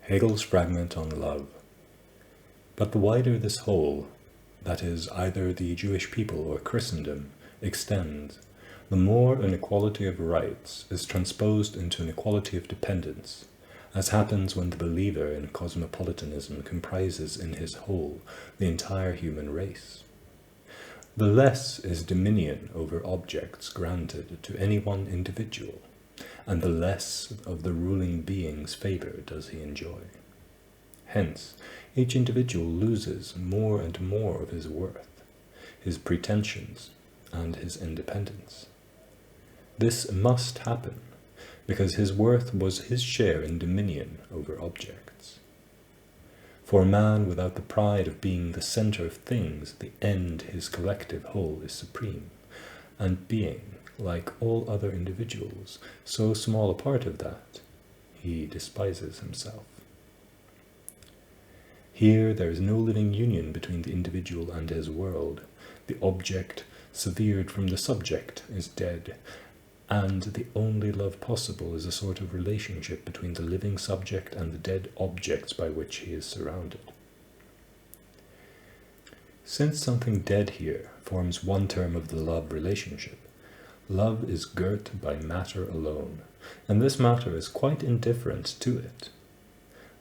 Hegel's fragment on love. But the wider this whole, that is, either the Jewish people or Christendom, extends, the more an equality of rights is transposed into an equality of dependence, as happens when the believer in cosmopolitanism comprises in his whole the entire human race. The less is dominion over objects granted to any one individual, and the less of the ruling being's favor does he enjoy. Hence, each individual loses more and more of his worth, his pretensions, and his independence. This must happen, because his worth was his share in dominion over objects. For a man without the pride of being the center of things, the end his collective whole is supreme, and being, like all other individuals, so small a part of that, he despises himself. Here there is no living union between the individual and his world. The object, severed from the subject, is dead, and the only love possible is a sort of relationship between the living subject and the dead objects by which he is surrounded. Since something dead here forms one term of the love relationship, love is girt by matter alone, and this matter is quite indifferent to it.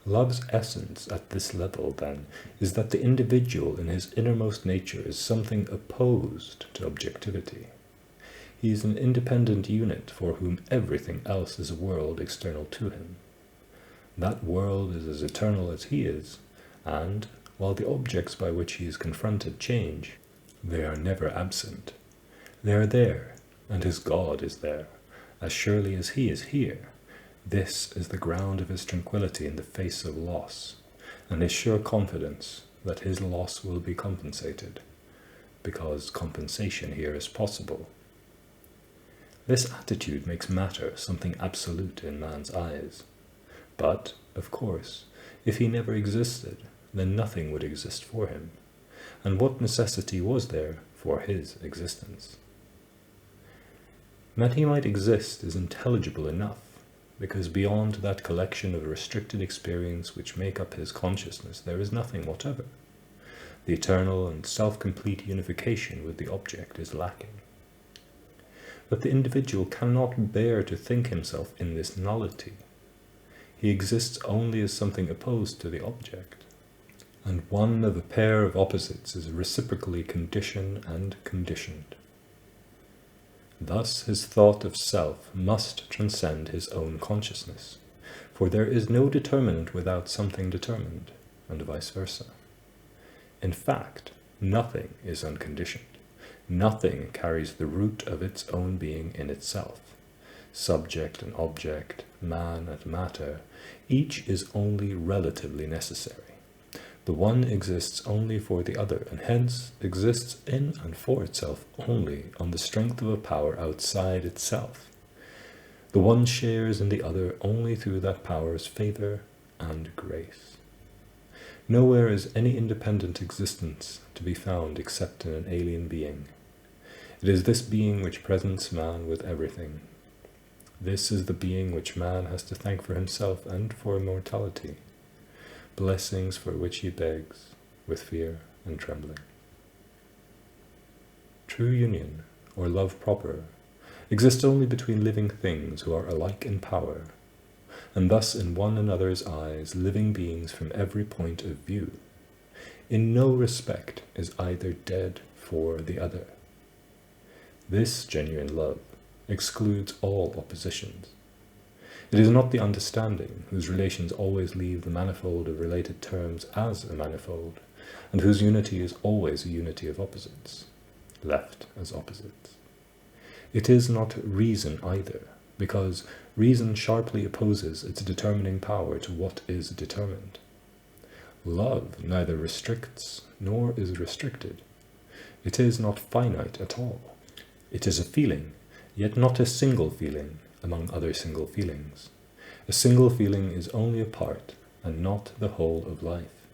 Love's essence at this level, then, is that the individual in his innermost nature is something opposed to objectivity. He is an independent unit for whom everything else is a world external to him. That world is as eternal as he is, and, while the objects by which he is confronted change, they are never absent. They are there, and his God is there, as surely as he is here. This is the ground of his tranquility in the face of loss, and his sure confidence that his loss will be compensated, because compensation here is possible. This attitude makes matter something absolute in man's eyes. But, of course, if he never existed, then nothing would exist for him. And what necessity was there for his existence? That he might exist is intelligible enough, because beyond that collection of restricted experience which make up his consciousness there is nothing whatever. The eternal and self-complete unification with the object is lacking. But the individual cannot bear to think himself in this nullity. He exists only as something opposed to the object, and one of a pair of opposites is reciprocally conditioned and conditioned. Thus his thought of self must transcend his own consciousness, for there is no determinant without something determined, and vice versa. In fact, nothing is unconditioned. Nothing carries the root of its own being in itself. Subject and object, man and matter, each is only relatively necessary. The one exists only for the other, and hence exists in and for itself only on the strength of a power outside itself. The one shares in the other only through that power's favor and grace. Nowhere is any independent existence to be found except in an alien being. It is this being which presents man with everything. This is the being which man has to thank for himself and for immortality, blessings for which he begs with fear and trembling. True union, or love proper, exists only between living things who are alike in power, and thus in one another's eyes living beings from every point of view. In no respect is either dead for the other. This genuine love excludes all oppositions. It is not the understanding, whose relations always leave the manifold of related terms as a manifold, and whose unity is always a unity of opposites, left as opposites. It is not reason either, because reason sharply opposes its determining power to what is determined. Love neither restricts nor is restricted. It is not finite at all. It is a feeling, yet not a single feeling among other single feelings. A single feeling is only a part, and not the whole of life.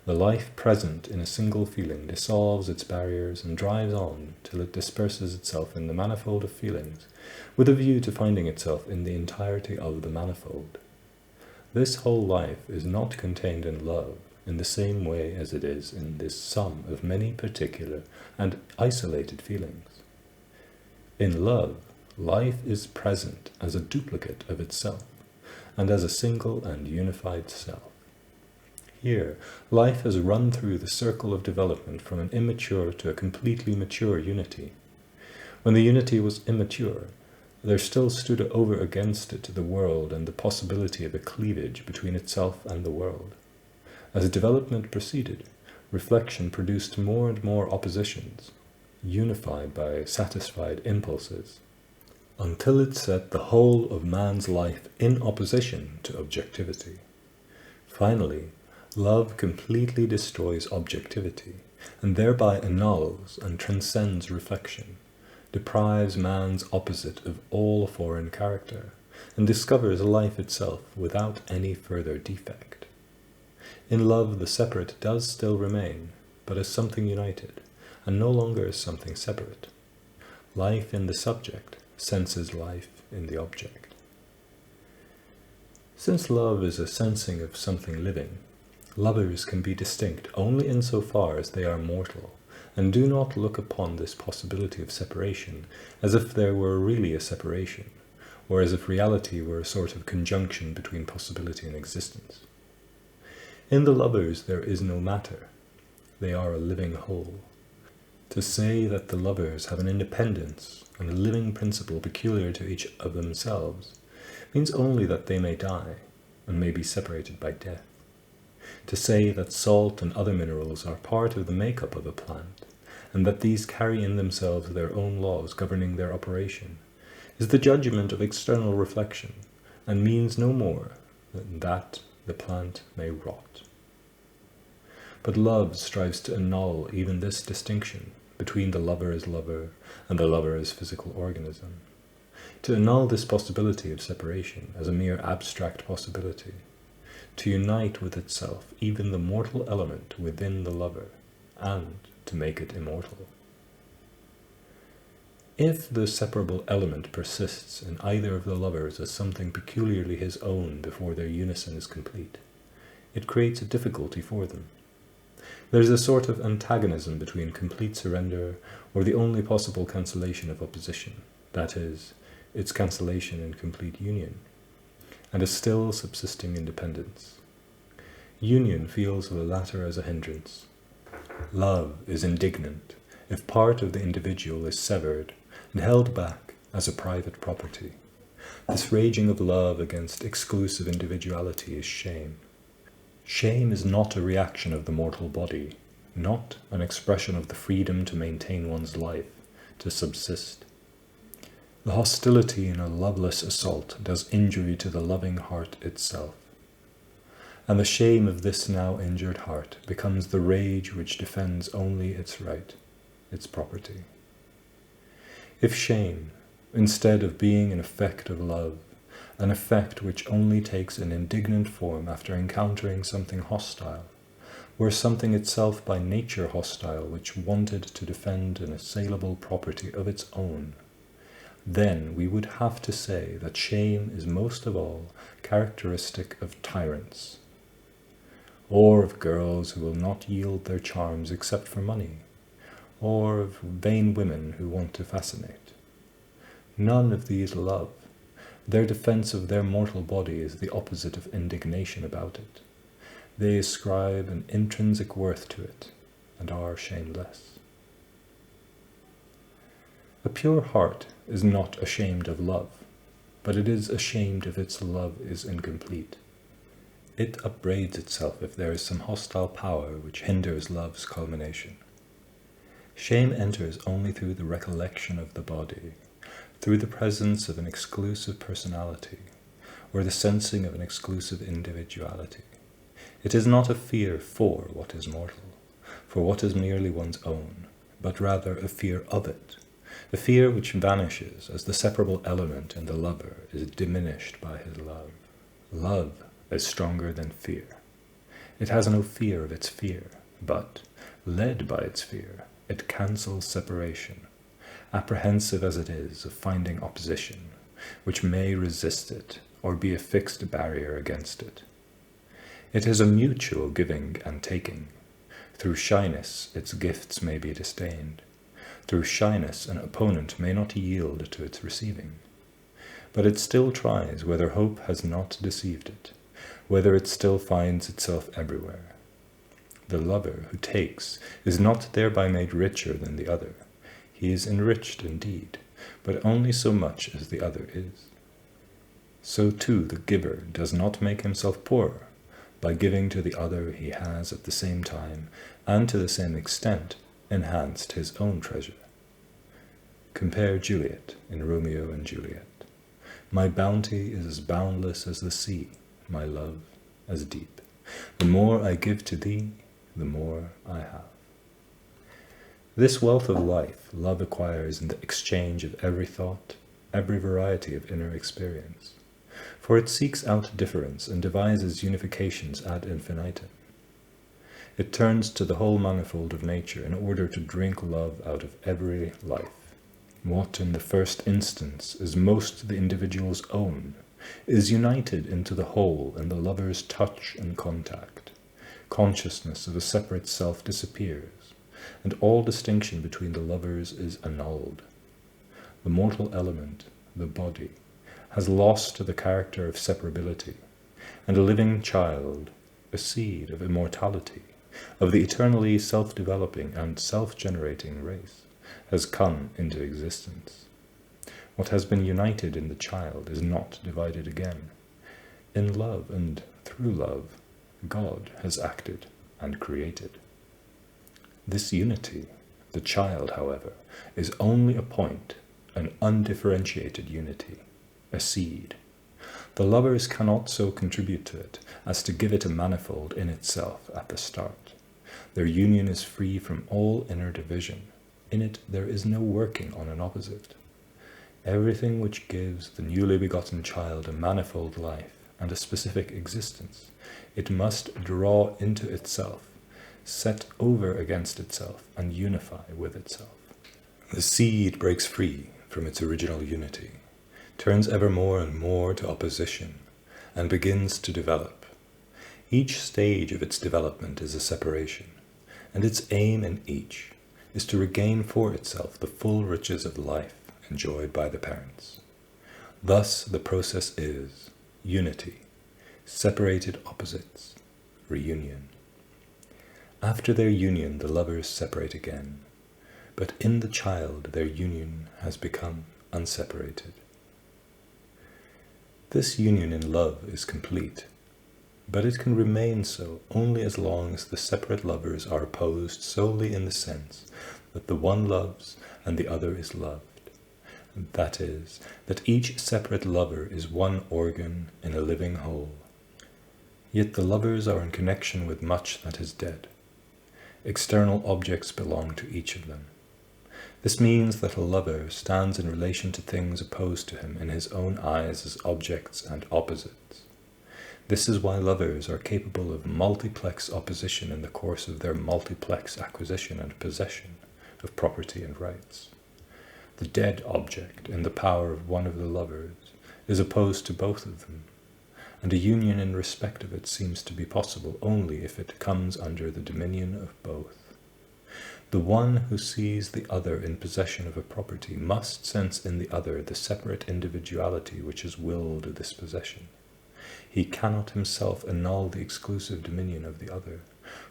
The life present in a single feeling dissolves its barriers and drives on till it disperses itself in the manifold of feelings, with a view to finding itself in the entirety of the manifold. This whole life is not contained in love in the same way as it is in this sum of many particular and isolated feelings. In love, life is present as a duplicate of itself, and as a single and unified self. Here, life has run through the circle of development from an immature to a completely mature unity. When the unity was immature, there still stood over against it the world and the possibility of a cleavage between itself and the world. As development proceeded, reflection produced more and more oppositions, unified by satisfied impulses, until it set the whole of man's life in opposition to objectivity. Finally, love completely destroys objectivity, and thereby annuls and transcends reflection, deprives man's opposite of all foreign character, and discovers life itself without any further defect. In love, the separate does still remain, but as something united, and no longer as something separate. Life in the subject senses life in the object. Since love is a sensing of something living, lovers can be distinct only insofar as they are mortal, and do not look upon this possibility of separation as if there were really a separation, or as if reality were a sort of conjunction between possibility and existence. In the lovers there is no matter. They are a living whole. To say that the lovers have an independence and a living principle peculiar to each of themselves means only that they may die, and may be separated by death. To say that salt and other minerals are part of the makeup of a plant, and that these carry in themselves their own laws governing their operation, is the judgment of external reflection, and means no more than that the plant may rot. But love strives to annul even this distinction between the lover as lover and the lover as physical organism, to annul this possibility of separation as a mere abstract possibility, to unite with itself even the mortal element within the lover, and to make it immortal. If the separable element persists in either of the lovers as something peculiarly his own before their unison is complete, it creates a difficulty for them. There is a sort of antagonism between complete surrender, or the only possible cancellation of opposition, that is, its cancellation in complete union, and a still subsisting independence. Union feels the latter as a hindrance. Love is indignant if part of the individual is severed and held back as a private property. This raging of love against exclusive individuality is shame. Shame is not a reaction of the mortal body, not an expression of the freedom to maintain one's life, to subsist. The hostility in a loveless assault does injury to the loving heart itself, and the shame of this now injured heart becomes the rage which defends only its right, its property. If shame, instead of being an effect of love, an effect which only takes an indignant form after encountering something hostile, were something itself by nature hostile which wanted to defend an assailable property of its own, then we would have to say that shame is most of all characteristic of tyrants, or of girls who will not yield their charms except for money, or of vain women who want to fascinate. None of these love. Their defense of their mortal body is the opposite of indignation about it. They ascribe an intrinsic worth to it, and are shameless. A pure heart is not ashamed of love, but it is ashamed if its love is incomplete. It upbraids itself if there is some hostile power which hinders love's culmination. Shame enters only through the recollection of the body, through the presence of an exclusive personality, or the sensing of an exclusive individuality. It is not a fear for what is mortal, for what is merely one's own, but rather a fear of it, a fear which vanishes as the separable element in the lover is diminished by his love. Love is stronger than fear. It has no fear of its fear, but, led by its fear, it cancels separation, apprehensive as it is of finding opposition, which may resist it or be a fixed barrier against it. It is a mutual giving and taking. Through shyness, its gifts may be disdained. Through shyness, an opponent may not yield to its receiving. But it still tries whether hope has not deceived it, whether it still finds itself everywhere. The lover who takes is not thereby made richer than the other. He is enriched indeed, but only so much as the other is. So too the giver does not make himself poorer. By giving to the other he has at the same time, and to the same extent, enhanced his own treasure. Compare Juliet in Romeo and Juliet. My bounty is as boundless as the sea, my love as deep. The more I give to thee, the more I have. This wealth of life love acquires in the exchange of every thought, every variety of inner experience. For it seeks out difference and devises unifications ad infinitum. It turns to the whole manifold of nature in order to drink love out of every life. What in the first instance is most the individual's own is united into the whole in the lover's touch and contact. Consciousness of a separate self disappears, and all distinction between the lovers is annulled. The mortal element, the body, has lost the character of separability, and a living child, a seed of immortality, of the eternally self-developing and self-generating race, has come into existence. What has been united in the child is not divided again. In love and through love, God has acted and created. This unity, the child, however, is only a point, an undifferentiated unity, a seed. The lovers cannot so contribute to it as to give it a manifold in itself at the start. Their union is free from all inner division. In it there is no working on an opposite. Everything which gives the newly begotten child a manifold life and a specific existence, it must draw into itself, set over against itself, and unify with itself. The seed breaks free from its original unity, turns ever more and more to opposition, and begins to develop. Each stage of its development is a separation, and its aim in each is to regain for itself the full riches of life enjoyed by the parents. Thus the process is unity, separated opposites, reunion. After their union the lovers separate again, but in the child their union has become unseparated. This union in love is complete, but it can remain so only as long as the separate lovers are opposed solely in the sense that the one loves and the other is loved. That is, that each separate lover is one organ in a living whole. Yet the lovers are in connection with much that is dead. External objects belong to each of them. This means that a lover stands in relation to things opposed to him in his own eyes as objects and opposites. This is why lovers are capable of multiplex opposition in the course of their multiplex acquisition and possession of property and rights. The dead object in the power of one of the lovers is opposed to both of them, and a union in respect of it seems to be possible only if it comes under the dominion of both. The one who sees the other in possession of a property must sense in the other the separate individuality which has willed this possession. He cannot himself annul the exclusive dominion of the other,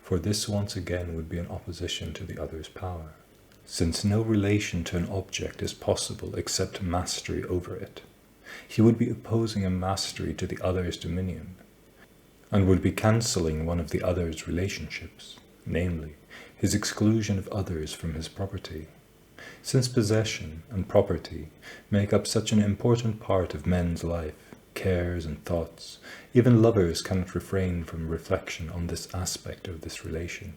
for this once again would be an opposition to the other's power, since no relation to an object is possible except mastery over it. He would be opposing a mastery to the other's dominion, and would be cancelling one of the other's relationships, namely, his exclusion of others from his property. Since possession and property make up such an important part of men's life, cares and thoughts, even lovers cannot refrain from reflection on this aspect of this relation.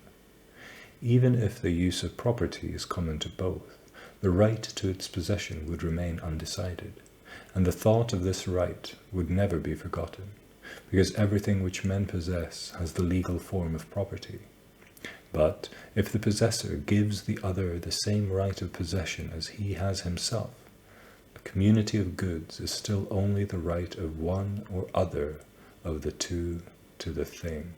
Even if the use of property is common to both, the right to its possession would remain undecided, and the thought of this right would never be forgotten, because everything which men possess has the legal form of property. But if the possessor gives the other the same right of possession as he has himself, a Community of goods is still only the right of one or other of the two to the thing.